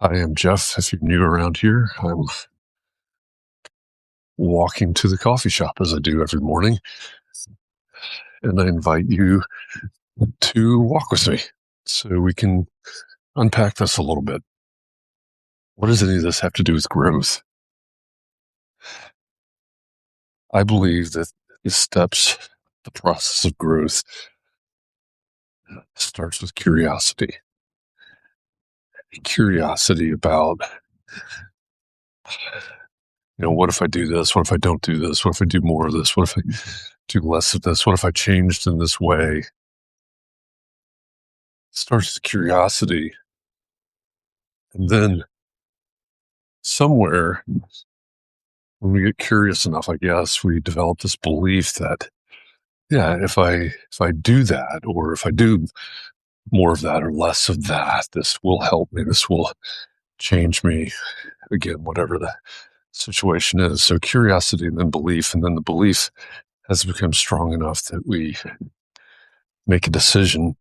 I am Jeff. If you're new around here, I'm walking to the coffee shop as I do every morning, and I invite you to walk with me so we can unpack this a little bit. What does any of this have to do with growth? I believe that the process of growth starts with curiosity. Curiosity about, what if I do this? What if I don't do this? What if I do more of this? What if I do less of this? What if I changed in this way? It starts with curiosity. And then somewhere, when we get curious enough, I guess, we develop this belief that, if I do that, or if I do more of that or less of that, this will help me. This will change me. Again, whatever the situation is. So curiosity and then belief. And then the belief has become strong enough that we make a decision.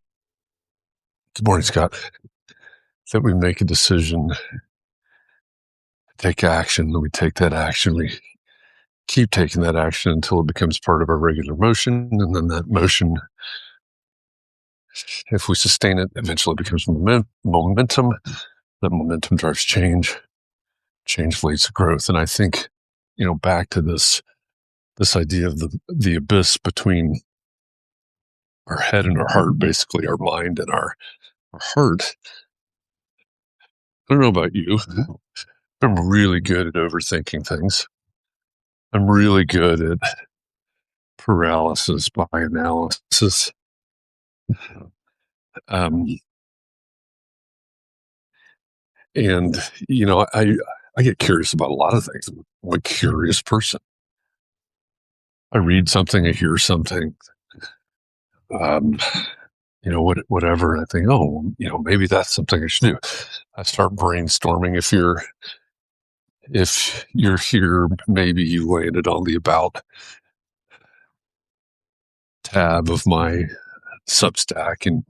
Good morning, Scott. That we make a decision to take action. Then we take that action. We keep taking that action until it becomes part of our regular motion. And then that motion, if we sustain it, eventually becomes momentum. That momentum drives change. Change leads to growth. And I think, back to this idea of the abyss between our head and our heart, basically our mind and our heart. I don't know about you. I'm really good at overthinking things. I'm really good at paralysis by analysis. And, I get curious about a lot of things. I'm a curious person. I read something, I hear something, whatever. And I think, maybe that's something I should do. I start brainstorming. If you're here, maybe you landed on the About tab of my Substack and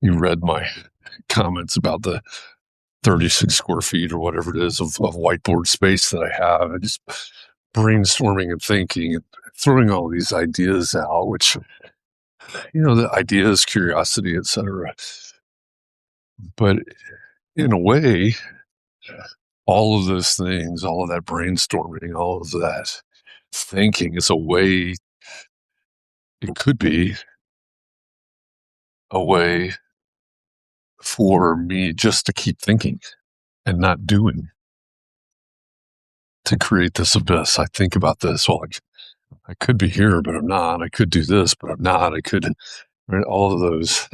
you read my comments about the 36 square feet or whatever it is of whiteboard space that I have. And just brainstorming and thinking and throwing all these ideas out, which, the ideas, curiosity, etc. But in a way, all of those things, all of that brainstorming, all of that thinking is a way, it could be a way for me just to keep thinking and not doing, to create this abyss. I think about this, I could be here, but I'm not. I could do this, but I'm not. I could, right? All those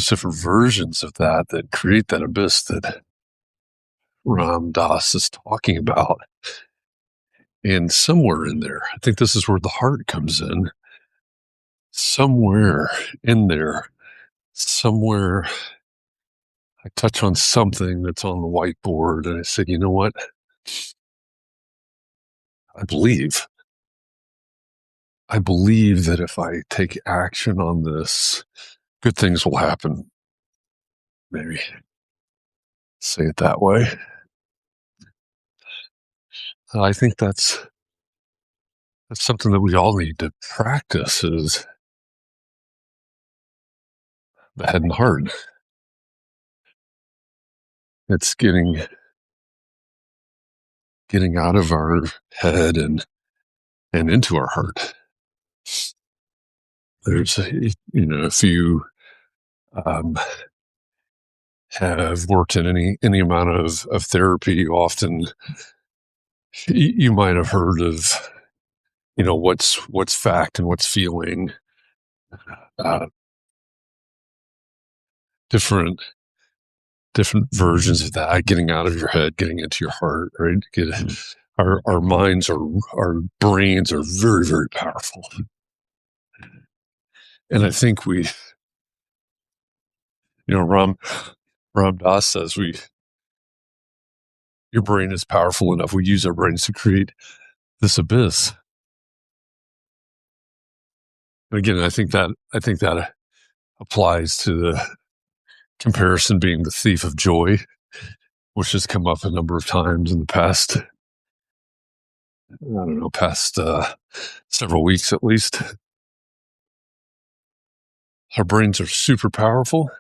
different versions of that create that abyss that Ram Dass is talking about. And somewhere in there, I think this is where the heart comes in. Somewhere in there, somewhere I touch on something that's on the whiteboard and I say, you know what? I believe that if I take action on this, good things will happen. Maybe say it that way. I think that's something that we all need to practice, is the head and heart. It's getting out of our head and into our heart. There's, if you have worked in any amount of therapy, often you might have heard of, what's fact and what's feeling. Different versions of that, getting out of your head, getting into your heart, right? Our minds, our brains are very, very powerful. And I think Ram Dass says your brain is powerful enough. We use our brains to create this abyss. And again, I think that applies to the comparison being the thief of joy, which has come up a number of times in the past, I don't know, several weeks at least. Our brains are super powerful.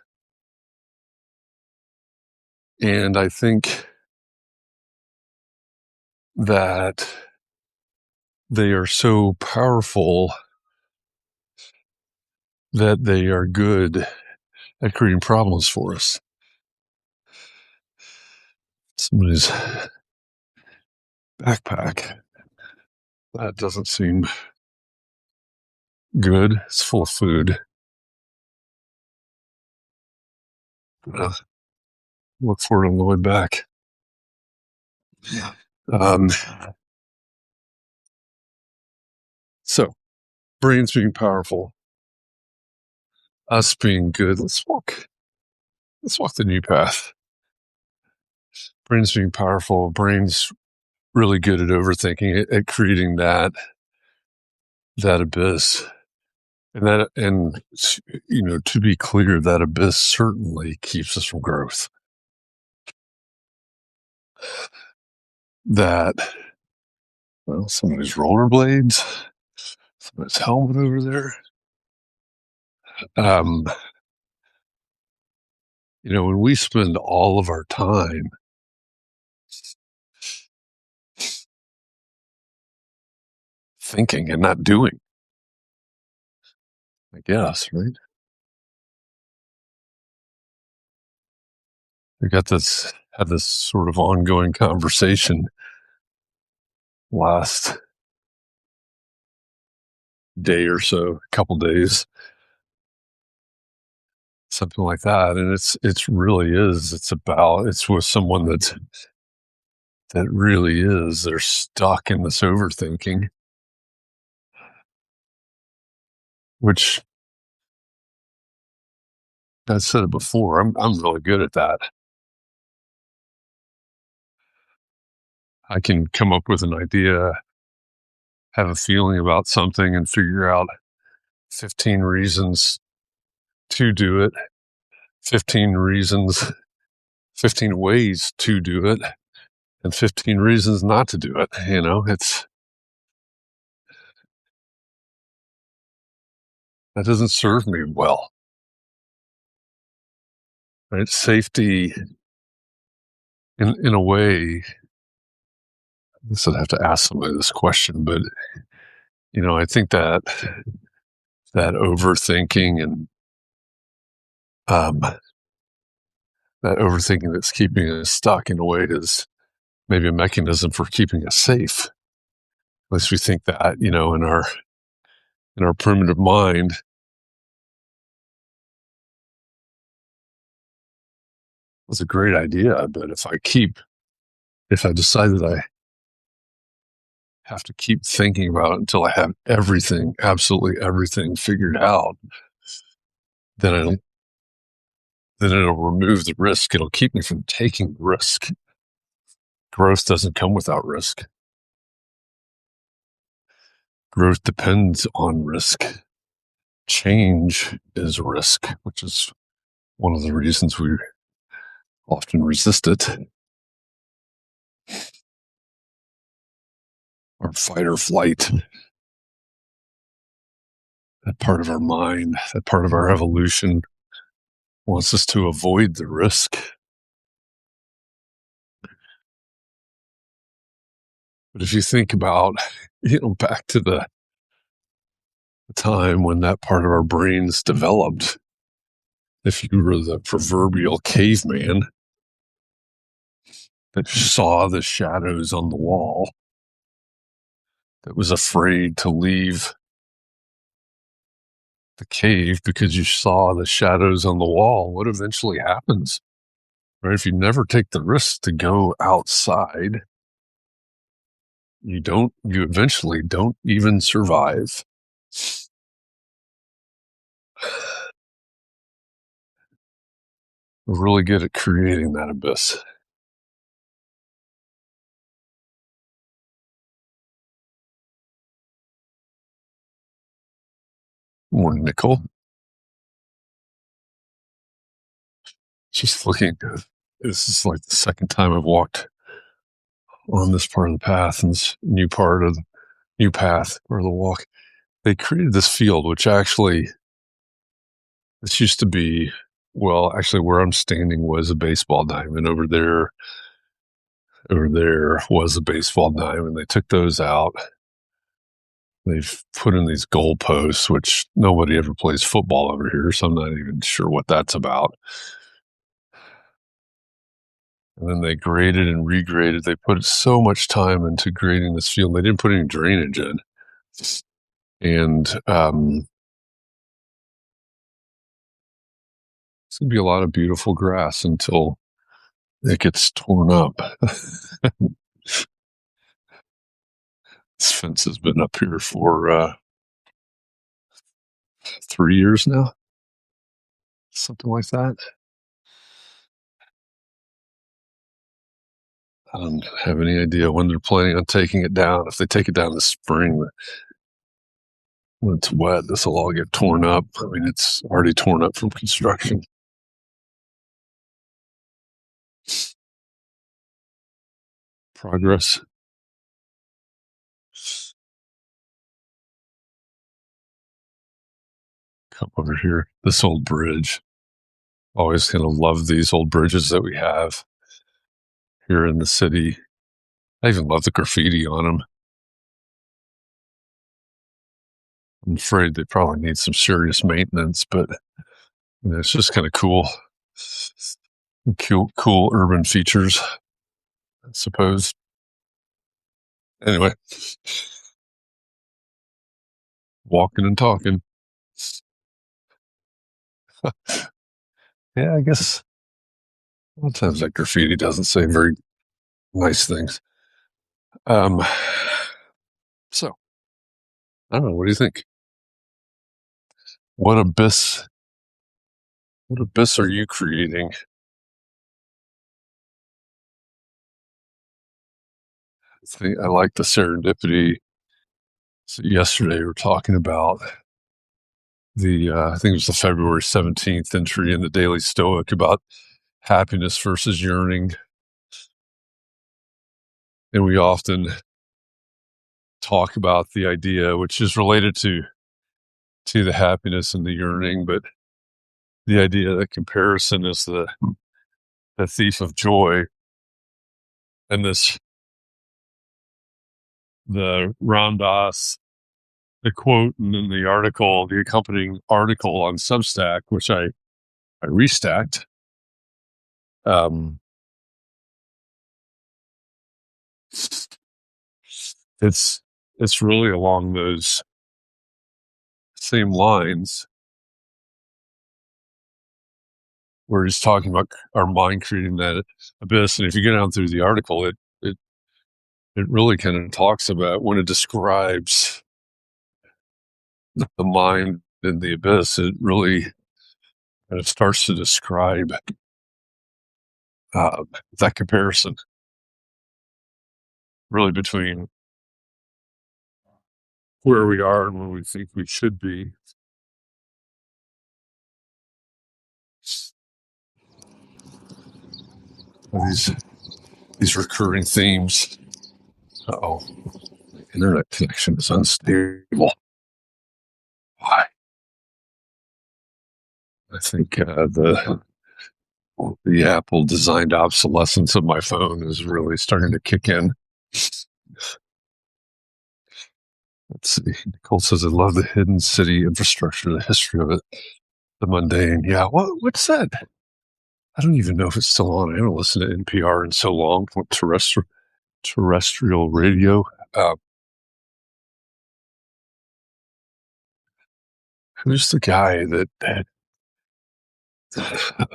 And I think that they are so powerful that they are good at creating problems for us. Somebody's backpack. That doesn't seem good. It's full of food. Look for it on the way back. Um, so, brains being powerful, us being good. Let's walk the new path. Brains being powerful, brains really good at overthinking, at creating that abyss. And to be clear, that abyss certainly keeps us from growth. That, well, somebody's rollerblades, somebody's helmet over there. When we spend all of our time thinking and not doing, I guess, right? We had this sort of ongoing conversation last day or so, a couple days, something like that. And it's really is. It's with someone that really is. They're stuck in this overthinking, which I said it before. I'm really good at that. I can come up with an idea, have a feeling about something, and figure out 15 reasons to do it, 15 reasons, 15 ways to do it, and 15 reasons not to do it. That doesn't serve me well. Right? Safety, in a way, I guess I'd have to ask somebody this question, but I think that overthinking and that overthinking that's keeping us stuck in a way is maybe a mechanism for keeping us safe. At least we think that, in our primitive mind. It's a great idea, but if I decide that I have to keep thinking about it until I have everything, absolutely everything figured out, then it'll remove the risk. It'll keep me from taking risk. Growth doesn't come without risk. Growth depends on risk. Change is risk, which is one of the reasons we often resist it. Our fight or flight, that part of our mind, that part of our evolution wants us to avoid the risk. But if you think about, back to the time when that part of our brains developed, if you were the proverbial caveman that saw the shadows on the wall, that was afraid to leave the cave because you saw the shadows on the wall, what eventually happens? Right? If you never take the risk to go outside, you eventually don't even survive. We're really good at creating that abyss. Morning, Nicole. just looking, this is like the second time I've walked on this part of the path, and this new path or the walk. They created this field, which actually, this used to be, well, actually where I'm standing was a baseball diamond. Over there was a baseball diamond. They took those out. They've put in these goalposts, which nobody ever plays football over here, so I'm not even sure what that's about. And then they graded and regraded. They put so much time into grading this field. They didn't put any drainage in. And it's going to be a lot of beautiful grass until it gets torn up. This fence has been up here for 3 years now, something like that. I don't have any idea when they're planning on taking it down. If they take it down this spring, when it's wet, this will all get torn up. I mean, it's already torn up from construction. Progress. Come over here. This old bridge. Always kind of love these old bridges that we have here in the city. I even love the graffiti on them. I'm afraid they probably need some serious maintenance, but it's just kind of cool. Cool urban features, I suppose. Anyway, walking and talking. Yeah, I guess sometimes that graffiti doesn't say very nice things. So, I don't know. What do you think? What abyss are you creating? I like the serendipity. So yesterday we were talking about I think it was the February 17th entry in the Daily Stoic about happiness versus yearning. And we often talk about the idea, which is related to the happiness and the yearning, but the idea that comparison is the thief of joy. And the Ram Dass, the quote, and then the accompanying article on Substack, which I restacked. It's really along those same lines, where he's talking about our mind creating that abyss. And if you get down through the article, it really kind of talks about, when it describes the mind in the abyss, it really kind of starts to describe that comparison, really, between where we are and where we think we should be. These recurring themes. Uh-oh, internet connection is unstable. Why? I think the Apple designed obsolescence of my phone is really starting to kick in. Let's see. Nicole says, I love the hidden city infrastructure, the history of it, the mundane. Yeah, what's that? I don't even know if it's still on. I haven't listened to NPR in so long. Terrestrial radio. Who's the guy that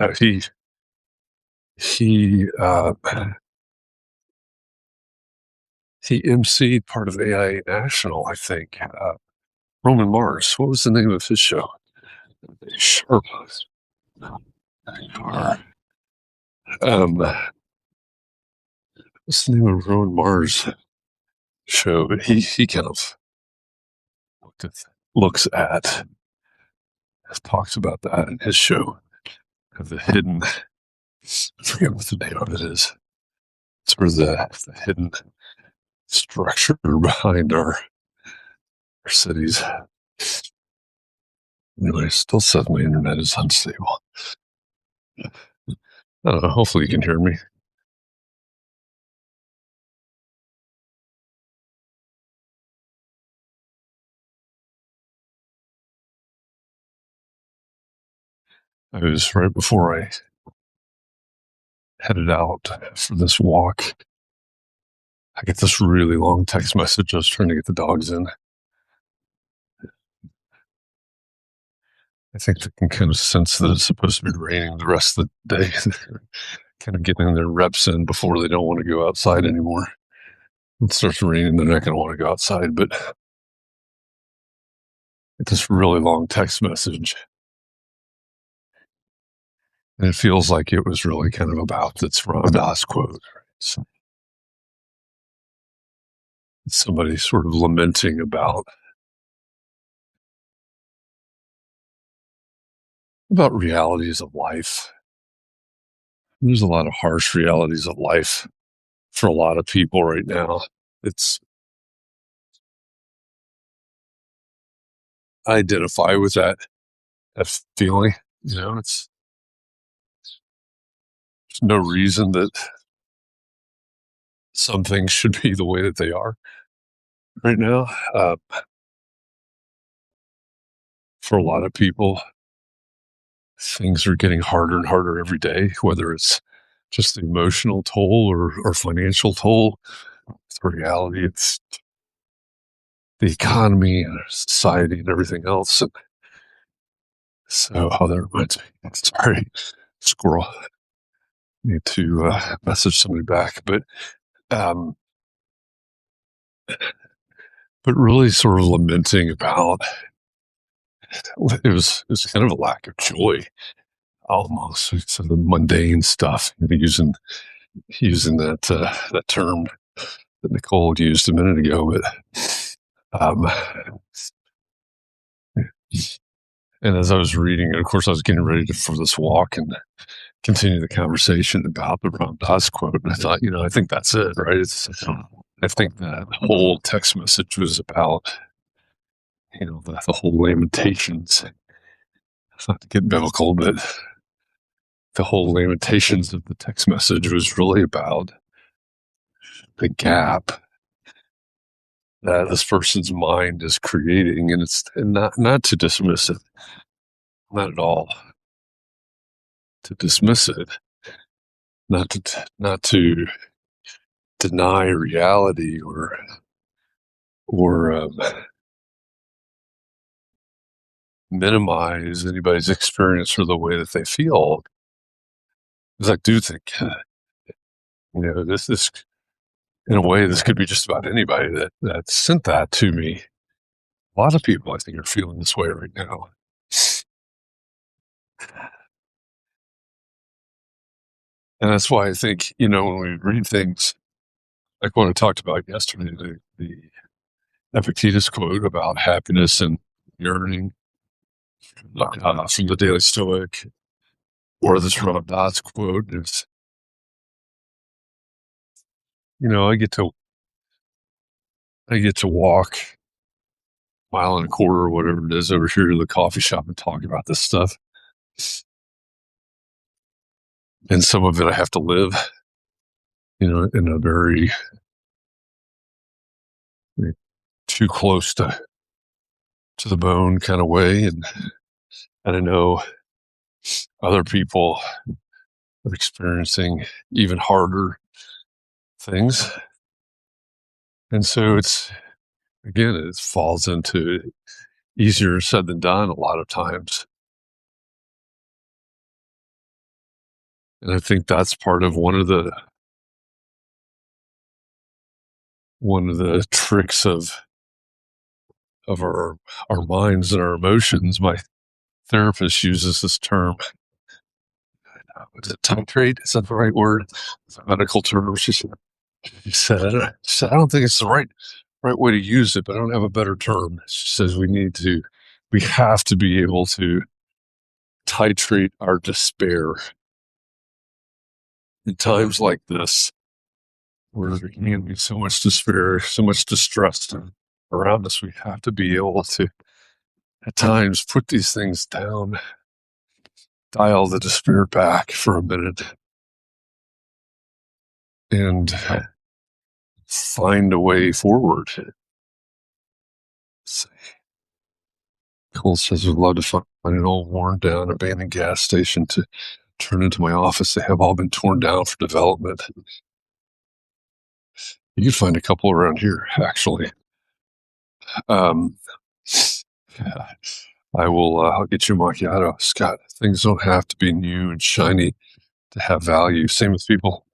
he emceed part of AI National, I think. Roman Mars. What was the name of his show? Sharp. What's the name of Roman Mars show? He kind of talks about that in his show of the hidden I forget what the name of it is. It's sort of the hidden structure behind our cities. Anyway, it still says my internet is unstable. I don't know. Hopefully you can hear me. I was right before I headed out for this walk. I get this really long text message. I was trying to get the dogs in. I think they can kind of sense that it's supposed to be raining the rest of the day. They're kind of getting their reps in before they don't want to go outside anymore. It starts raining, they're not going to want to go outside. But it's this really long text message. And it feels like it was really kind of about this Ram Dass quote. So somebody sort of lamenting about realities of life. There's a lot of harsh realities of life for a lot of people right now. I identify with that feeling. It's there's no reason that some things should be the way that they are right now. For a lot of people, things are getting harder and harder every day, whether it's just the emotional toll or financial toll. It's the reality. It's the economy and society and everything else. And so, that reminds me. Sorry, squirrel. Need to message somebody back, but really sort of lamenting about it was kind of a lack of joy, almost sort of mundane stuff. Using that term that Nicole used a minute ago, but and as I was reading, and of course, I was getting ready for this walk and continue the conversation about the Ram Dass quote. And I thought, I think that's it, right? I think that whole text message was about, the whole Lamentations. Not to get biblical, but the whole Lamentations of the text message was really about the gap that this person's mind is creating, and it's not to dismiss it, not at all. To dismiss it, not to deny reality or minimize anybody's experience or the way that they feel. Because I do think, this in a way, this could be just about anybody that sent that to me. A lot of people, I think, are feeling this way right now. And that's why I think, when we read things like what I talked about yesterday, the Epictetus quote about happiness and yearning from the Daily Stoic, or this Ram Dass quote is, I get to walk a mile and a quarter or whatever it is over here to the coffee shop and talk about this stuff. And some of it I have to live, in a very too close to the bone kind of way. And I know other people are experiencing even harder things. And so it falls into easier said than done a lot of times. And I think that's part of one of the tricks of our minds and our emotions. My therapist uses this term. Is it titrate? Is that the right word? It's a medical term. She said, I don't think it's the right way to use it, but I don't have a better term. She says we have to be able to titrate our despair. in times like this, where there can be so much despair, so much distress around us, we have to be able to, at times, put these things down, dial the despair back for a minute, and find a way forward. Cole says, I'd love to find an old worn down abandoned gas station to turn into my office. They have all been torn down for development. You can find a couple around here, actually. Um, I'll get you a macchiato. Scott, things don't have to be new and shiny to have value. Same with people.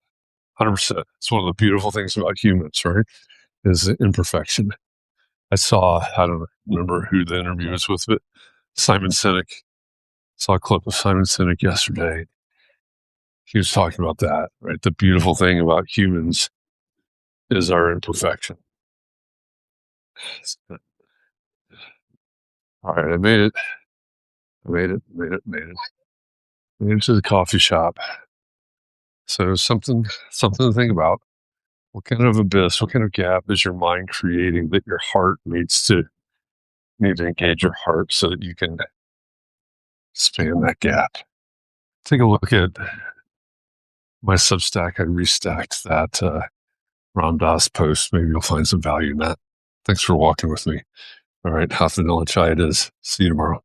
100%. It's one of the beautiful things about humans, right? Is imperfection. I don't remember who the interview was with, but Simon Sinek. Saw a clip of Simon Sinek yesterday. He was talking about that, right? The beautiful thing about humans is our imperfection. All right, I made it. Made it to the coffee shop. So something to think about. What kind of abyss, what kind of gap is your mind creating that your heart need to engage your heart so that you can span that gap? Take a look at my Substack. I restacked that Ram Dass post. Maybe you'll find some value in that. Thanks for walking with me. All right, half vanilla chai it is. See you tomorrow.